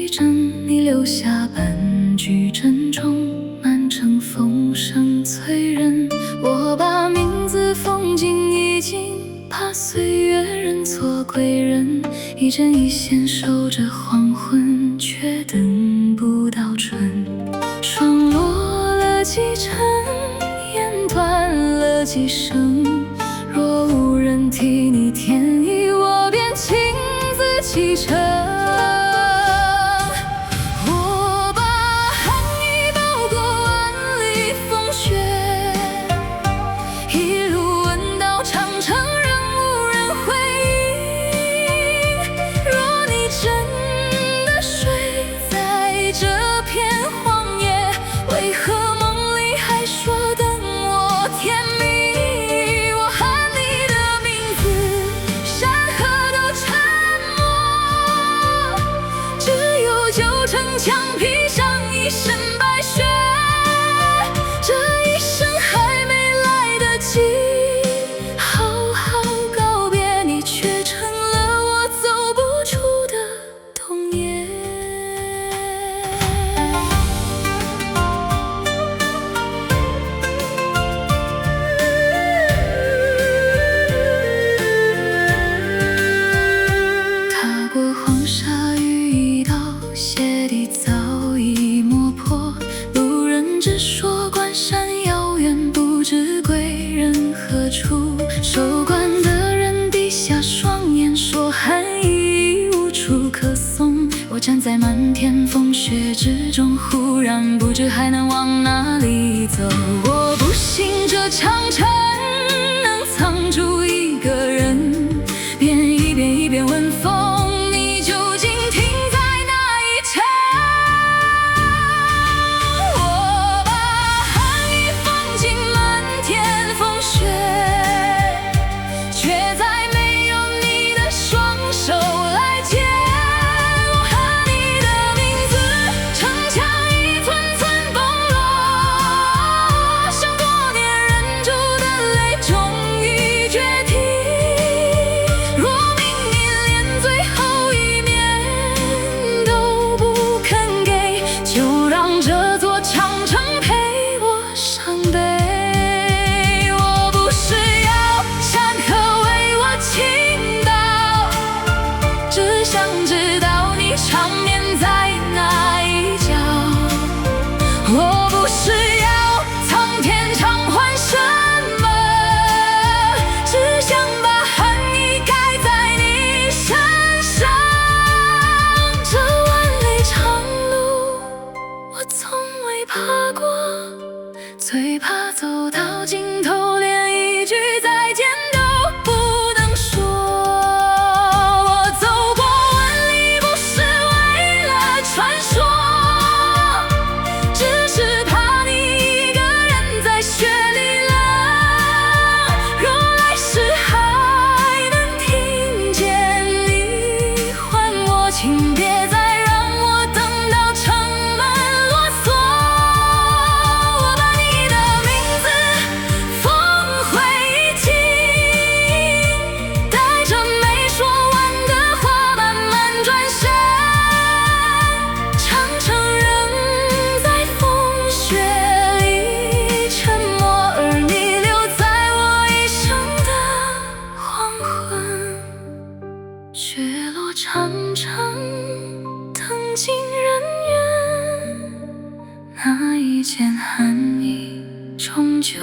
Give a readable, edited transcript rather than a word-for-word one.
一阵，你留下半句珍重，满城风声催人。我把名字封进衣襟，怕岁月认错归人。一针一线守着黄昏，却等不到春。霜落了几尘，烟断了几声。若无人替你添衣，我便亲自启程。我把寒衣包裹万里风雪，一路问到长城，仍无人回应。若你真的睡在这片荒野，为何梦里还说等我天明？城墙披上一身白雪，这一生还没来得及好好告别你，却成了我走不出的冬夜。踏过黄沙与一道，鞋底早已磨破，路人只说关山遥远，不知归人何处。守关的人低下双眼，说寒意无处可送。我站在漫天风雪之中，忽然不知还能往哪里走。我不信这长城能藏住一个人，便一遍一遍问风。长眠在哪一角？我不是要苍天偿还什么，只想把寒意盖在你身上。这万里长路，我从未爬过，最怕走到尽头，连一句再见都不能说。传说，只是怕你一个人在雪里冷。若来世还能听见你唤我，请别再让我等到城门落锁。我把你的名字封灰烬，带着没说完的话慢慢转身。雪落长城，灯尽人愿，那一件寒意终究